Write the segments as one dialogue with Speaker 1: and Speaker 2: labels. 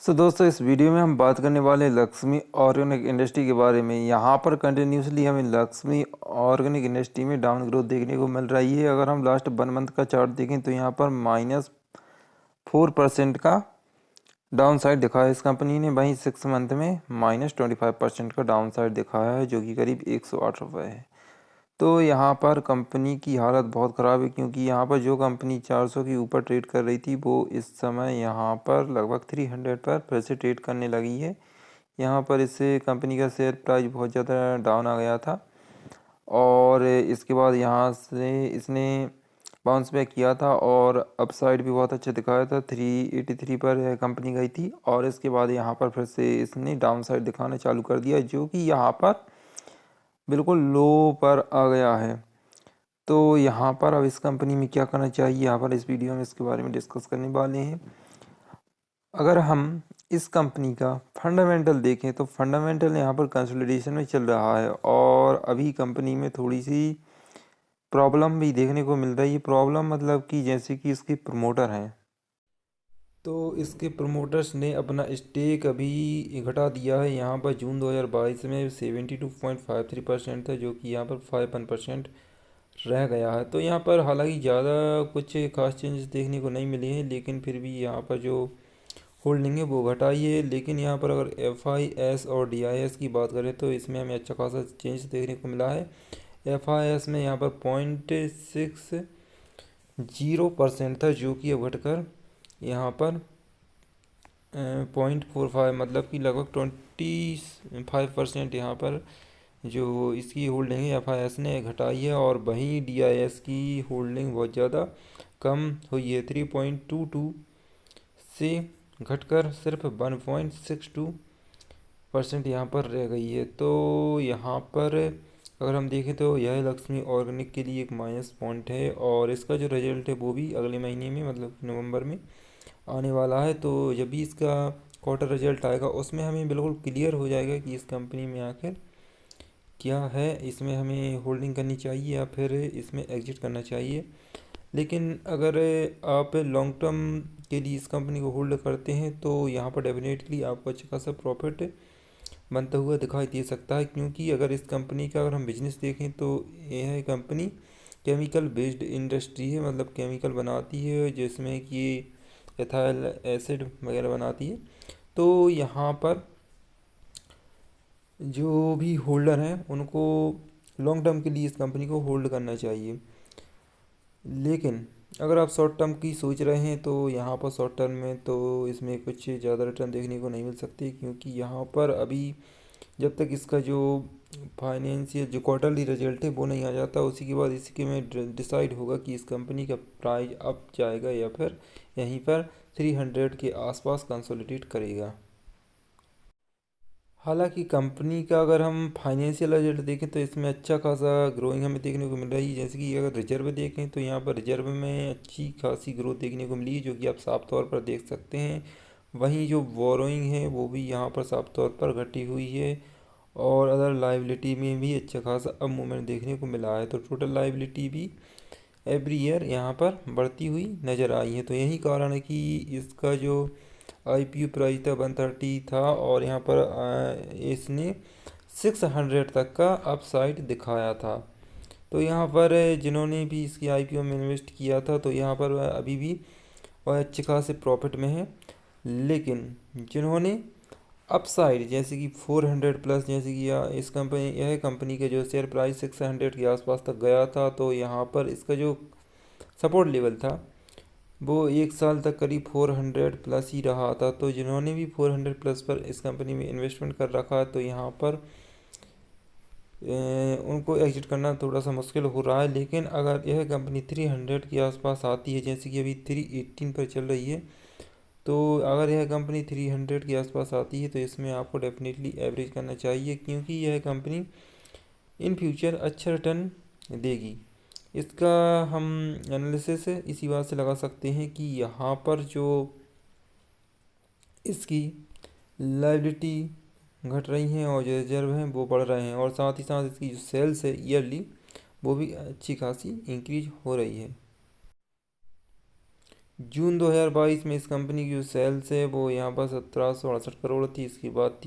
Speaker 1: दोस्तों इस वीडियो में हम बात करने वाले हैं लक्ष्मी ऑर्गेनिक इंडस्ट्री के बारे में। यहाँ पर कंटिन्यूसली हमें लक्ष्मी ऑर्गेनिक इंडस्ट्री में डाउन ग्रोथ देखने को मिल रही है। अगर हम लास्ट 1 मंथ का चार्ट देखें तो यहाँ पर -4% का डाउन साइड दिखाया इस कंपनी ने। वहीं 6 मंथ में -25% का डाउन साइड दिखाया है, जो कि करीब 108 रुपये है। तो यहाँ पर कंपनी की हालत बहुत ख़राब है, क्योंकि यहाँ पर जो कंपनी 400 के ऊपर ट्रेड कर रही थी वो इस समय यहाँ पर लगभग 300 पर फिर से ट्रेड करने लगी है। यहाँ पर इससे कंपनी का शेयर प्राइस बहुत ज़्यादा डाउन आ गया था और इसके बाद यहाँ से इसने बाउंस बैक किया था और अपसाइड भी बहुत अच्छा दिखाया था। 383 पर कंपनी गई थी और इसके बाद यहाँ पर फिर से इसने डाउन साइड दिखाना चालू कर दिया, जो कि यहाँ पर बिल्कुल लो पर आ गया है। तो यहाँ पर अब इस कंपनी में क्या करना चाहिए, यहाँ पर इस वीडियो में इसके बारे में डिस्कस करने वाले हैं। अगर हम इस कंपनी का फंडामेंटल देखें तो फंडामेंटल यहाँ पर कंसोलिडेशन में चल रहा है और अभी कंपनी में थोड़ी सी प्रॉब्लम भी देखने को मिल रही है। प्रॉब्लम मतलब कि जैसे कि इसके प्रमोटर हैं, तो इसके प्रमोटर्स ने अपना स्टेक अभी घटा दिया है। यहाँ पर जून 2022 में 72.53% था, जो कि यहाँ पर 51% रह गया है। तो यहाँ पर हालांकि ज़्यादा कुछ खास चेंजेस देखने को नहीं मिले हैं, लेकिन फिर भी यहाँ पर जो होल्डिंग है वो घटाई है। लेकिन यहाँ पर अगर FIS और DIS की बात करें तो इसमें हमें अच्छा खासा चेंज देखने को मिला है। FIS में यहाँ पर 0.60% था, जो कि अब घटकर यहाँ पर 0.45 मतलब कि लगभग 25% यहाँ पर जो इसकी होल्डिंग है FIS ने घटाई है। और वहीं DIS की होल्डिंग बहुत ज़्यादा कम हुई है, 3.22 से घटकर सिर्फ 1.62% यहाँ पर रह गई है। तो यहाँ पर अगर हम देखें तो यह लक्ष्मी ऑर्गेनिक के लिए एक माइनस पॉइंट है और इसका जो रिजल्ट है वो भी अगले महीने में मतलब नवंबर में आने वाला है। तो जब भी इसका क्वार्टर रिजल्ट आएगा उसमें हमें बिल्कुल क्लियर हो जाएगा कि इस कंपनी में आखिर क्या है, इसमें हमें होल्डिंग करनी चाहिए या फिर इसमें एग्जिट करना चाहिए। लेकिन अगर आप लॉन्ग टर्म के लिए इस कंपनी को होल्ड करते हैं तो यहाँ पर डेफिनेटली आपको अच्छा खासा प्रॉफिट बनता हुआ दिखाई दे सकता है, क्योंकि अगर इस कंपनी का अगर हम बिजनेस देखें तो यह कंपनी केमिकल बेस्ड इंडस्ट्री है, मतलब केमिकल बनाती है जिसमें कि एथाइल एसिड वगैरह बनाती है। तो यहाँ पर जो भी होल्डर हैं उनको लॉन्ग टर्म के लिए इस कंपनी को होल्ड करना चाहिए। लेकिन अगर आप शॉर्ट टर्म की सोच रहे हैं तो यहाँ पर शॉर्ट टर्म में तो इसमें कुछ ज़्यादा रिटर्न देखने को नहीं मिल सकती, क्योंकि यहाँ पर अभी जब तक इसका जो फाइनेंशियल जो क्वार्टरली रिजल्ट है वो नहीं आ जाता, उसी के बाद इसके में डिसाइड होगा कि इस कंपनी का प्राइस अप जाएगा या फिर यहीं पर 300 के आसपास कंसोलिडेट करेगा। हालांकि कंपनी का अगर हम फाइनेंशियल रिजल्ट देखें तो इसमें अच्छा खासा ग्रोइंग हमें देखने को मिल रही है। जैसे कि अगर रिजर्व देखें तो यहाँ पर रिजर्व में अच्छी खासी ग्रोथ देखने को मिली है, जो कि आप साफ तौर पर देख सकते हैं। वहीं जो बोरोइंग है वो भी यहाँ पर साफ तौर पर घटी हुई है और अदर लाइबिलिटी में भी अच्छा खासा अब मूवमेंट देखने को मिला है। तो टोटल लाइबिलिटी भी एवरी ईयर यहाँ पर बढ़ती हुई नज़र आई है। तो यही कारण है कि इसका जो IPO प्राइस था 130 था और यहाँ पर इसने 600 तक का अपसाइड दिखाया था। तो यहाँ पर जिन्होंने भी इसकी IPO में इन्वेस्ट किया था तो यहाँ पर वह अभी भी वह अच्छे खासे प्रॉफिट में है। लेकिन जिन्होंने अपसाइड जैसे कि 400 प्लस, जैसे कि इस कंपनी यह कंपनी का जो शेयर प्राइस 600 के आसपास तक गया था, तो यहाँ पर इसका जो सपोर्ट लेवल था वो 1 साल तक करीब 400 प्लस ही रहा था। तो जिन्होंने भी 400 प्लस पर इस कंपनी में इन्वेस्टमेंट कर रखा है तो यहाँ पर उनको एग्जिट करना थोड़ा सा मुश्किल हो रहा है। लेकिन अगर यह कंपनी 300 के आसपास आती है, जैसे कि अभी 318 पर चल रही है, तो अगर यह कंपनी 300 के आसपास आती है तो इसमें आपको डेफिनेटली एवरेज करना चाहिए, क्योंकि यह कंपनी इन फ्यूचर अच्छा रिटर्न देगी। इसका हम एनालिसिस इसी बात से लगा सकते हैं कि यहाँ पर जो इसकी लाइबिलिटी घट रही हैं और जो रिजर्व हैं वो बढ़ रहे हैं, और साथ ही साथ इसकी जो सेल्स है ईयरली वो भी अच्छी खासी इंक्रीज हो रही है। जून 2022 में इस कंपनी की जो सेल्स है वो यहाँ पर 1768 करोड़ थी। इसके बाद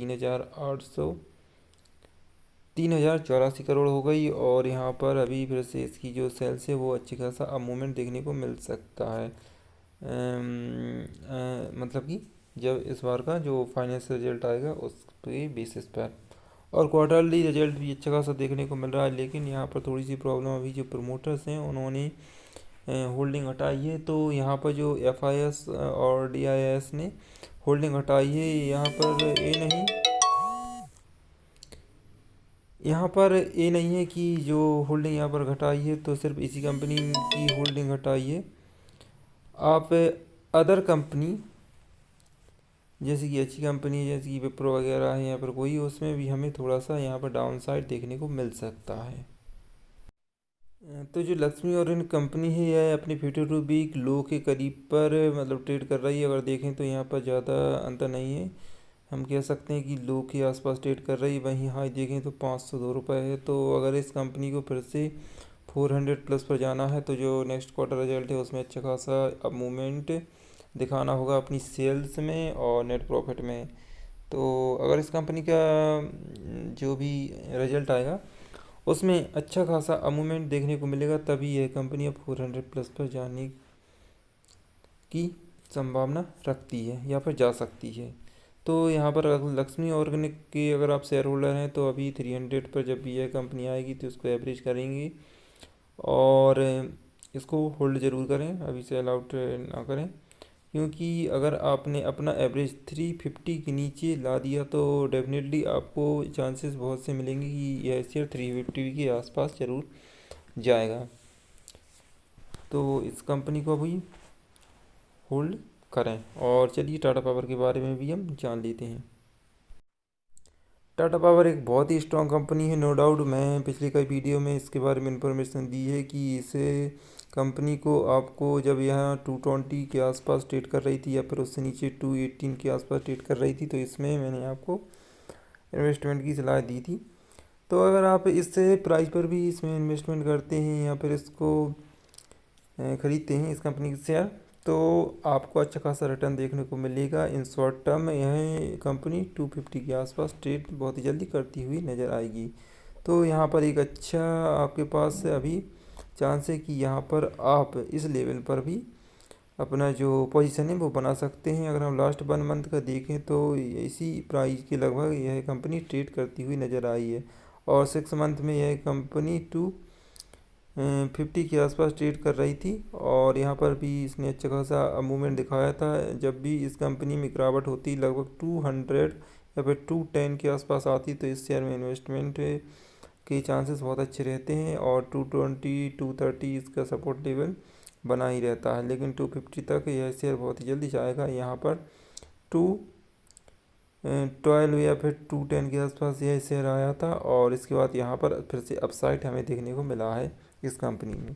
Speaker 1: 3084 करोड़ हो गई, और यहाँ पर अभी फिर से इसकी जो सेल्स है वो अच्छी खासा अब मूवमेंट देखने को मिल सकता है। मतलब कि जब इस बार का जो फाइनेंशियल रिजल्ट आएगा उसके बेसिस पर, और क्वार्टरली रिजल्ट भी अच्छा खासा देखने को मिल रहा है। लेकिन यहाँ पर थोड़ी सी प्रॉब्लम, अभी जो प्रमोटर्स हैं उन्होंने होल्डिंग हटाई है। तो यहाँ पर जो FIS और DIS ने होल्डिंग हटाई है, यहाँ पर ये नहीं है कि जो होल्डिंग यहाँ पर घटाई है तो सिर्फ इसी कंपनी की होल्डिंग घटाई है। आप अदर कंपनी जैसे कि अच्छी कंपनी जैसे कि विप्रो वगैरह है, यहाँ पर कोई, उसमें भी हमें थोड़ा सा यहाँ पर डाउन साइड देखने को मिल सकता है। तो जो लक्ष्मी ऑर्गेनिक कंपनी है यह अपनी 52 वीक लो के करीब पर मतलब ट्रेड कर रही है। अगर देखें तो यहाँ पर ज़्यादा अंतर नहीं है, हम कह सकते हैं कि लो के आसपास ट्रेड कर रही है। वहीं हाई देखें तो 502 रुपये है। तो अगर इस कंपनी को फिर से 400 प्लस पर जाना है तो जो नेक्स्ट क्वार्टर रिजल्ट है उसमें अच्छा खासा अब मूवमेंट दिखाना होगा अपनी सेल्स में और नेट प्रॉफिट में। तो अगर इस कंपनी का जो भी रिजल्ट आएगा उसमें अच्छा खासा मूवमेंट देखने को मिलेगा, तभी यह कंपनी अब 400 प्लस पर जाने की संभावना रखती है, यहाँ पर जा सकती है। तो यहाँ पर लक्ष्मी ऑर्गेनिक के अगर आप शेयर होल्डर हैं तो अभी 300 पर जब भी यह कंपनी आएगी तो इसको एवरेज करेंगे और इसको होल्ड ज़रूर करें, अभी सेल आउट ना करें। क्योंकि अगर आपने अपना एवरेज 350 के नीचे ला दिया तो डेफिनेटली आपको चांसेस बहुत से मिलेंगे कि यह शेयर 350 के आसपास ज़रूर जाएगा। तो इस कंपनी को अभी होल्ड करें। और चलिए टाटा पावर के बारे में भी हम जान लेते हैं। टाटा पावर एक बहुत ही स्ट्रॉन्ग कंपनी है, नो डाउट। मैं पिछले कई वीडियो में इसके बारे में इंफॉर्मेशन दी है कि इसे कंपनी को आपको जब यहाँ 220 के आसपास ट्रेड कर रही थी या फिर उससे नीचे 218 के आसपास ट्रेड कर रही थी तो इसमें मैंने आपको इन्वेस्टमेंट की सलाह दी थी। तो अगर आप इससे प्राइस पर भी इसमें इन्वेस्टमेंट करते हैं या फिर इसको ख़रीदते हैं इस कंपनी के शेयर, तो आपको अच्छा खासा रिटर्न देखने को मिलेगा। इन शॉर्ट टर्म यह कंपनी 250 के आसपास ट्रेड बहुत ही जल्दी करती हुई नज़र आएगी। तो यहाँ पर एक अच्छा आपके पास अभी चांस है कि यहाँ पर आप इस लेवल पर भी अपना जो पोजीशन है वो बना सकते हैं। अगर हम लास्ट 1 मंथ का देखें तो इसी प्राइस के लगभग यह कंपनी ट्रेड करती हुई नज़र आई है, और 6 मंथ में यह कंपनी 250 के आसपास ट्रेड कर रही थी। और यहाँ पर भी इसने अच्छा खासा मूवमेंट दिखाया था। जब भी इस कंपनी में गिरावट होती लगभग 200 या फिर 210 के आसपास आती तो इस शेयर में इन्वेस्टमेंट के चांसेस बहुत अच्छे रहते हैं, और 220 230 इसका सपोर्ट लेवल बना ही रहता है। लेकिन 250 तक यह शेयर बहुत ही जल्दी जाएगा। यहाँ पर 212 या फिर 210 के आसपास यह शेयर आया था, और इसके बाद यहाँ पर फिर से अपसाइड हमें देखने को मिला है इस कंपनी में।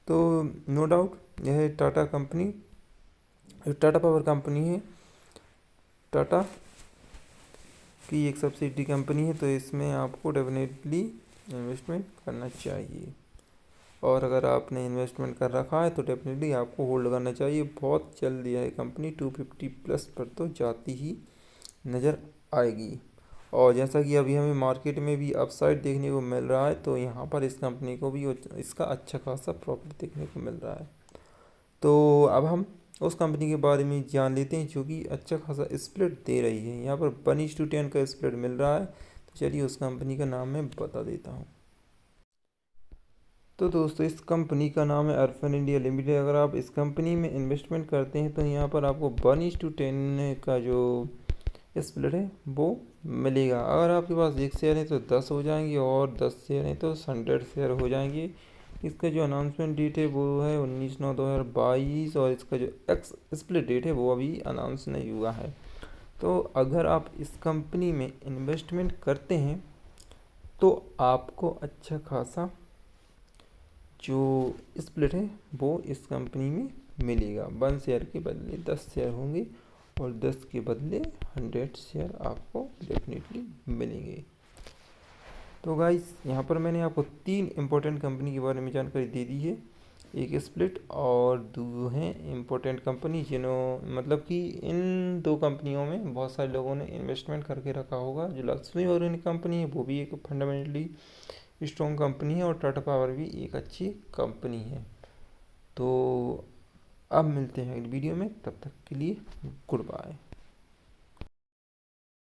Speaker 1: तो नो डाउट यह टाटा पावर कंपनी है, टाटा की एक सब्सिडी कंपनी है। तो इसमें आपको डेफिनेटली इन्वेस्टमेंट करना चाहिए, और अगर आपने इन्वेस्टमेंट कर रखा है तो डेफिनेटली आपको होल्ड करना चाहिए। बहुत जल्द यह कंपनी 250 प्लस पर तो जाती ही नज़र आएगी। और जैसा कि अभी हमें मार्केट में भी अपसाइड देखने को मिल रहा है तो यहाँ पर इस कंपनी को भी इसका अच्छा खासा प्रॉफिट देखने को मिल रहा है। तो अब हम उस कंपनी के बारे में जान लेते हैं जो कि अच्छा खासा स्प्लिट दे रही है। यहाँ पर 1:10 का स्प्लिट मिल रहा है। तो चलिए उस कंपनी का नाम मैं बता देता हूँ। तो दोस्तों इस कंपनी का नाम है अर्फन इंडिया लिमिटेड। अगर आप इस कंपनी में इन्वेस्टमेंट करते हैं तो यहाँ पर आपको 1:10 का जो स्प्लिट है वो मिलेगा। अगर आपके पास 1 शेयर है तो 10 हो जाएंगे, और 10 शेयर हैं तो 100 शेयर हो जाएंगे। इसका जो अनाउंसमेंट डेट है वो है 19/9/2022, और इसका जो एक्स स्प्लिट डेट है वो अभी अनाउंस नहीं हुआ है। तो अगर आप इस कंपनी में इन्वेस्टमेंट करते हैं तो आपको अच्छा खासा जो स्प्लिट है वो इस कंपनी में मिलेगा। 1 शेयर के बदले 10 शेयर होंगे, और 10 के बदले 100 शेयर आपको डेफिनेटली मिलेंगे। तो गाइस यहाँ पर मैंने आपको 3 इम्पोर्टेंट कंपनी के बारे में जानकारी दे दी है। एक स्प्लिट और दो हैं इम्पोर्टेंट कंपनी, जिन्हों मतलब कि इन दो कंपनियों में बहुत सारे लोगों ने इन्वेस्टमेंट करके रखा होगा। जो लक्ष्मी ऑर्गेनिक कंपनी है वो भी एक फंडामेंटली स्ट्रॉन्ग कंपनी है और टाटा पावर भी एक अच्छी कंपनी है। तो अब मिलते हैं अगली वीडियो में, तब तक के लिए गुड बाय।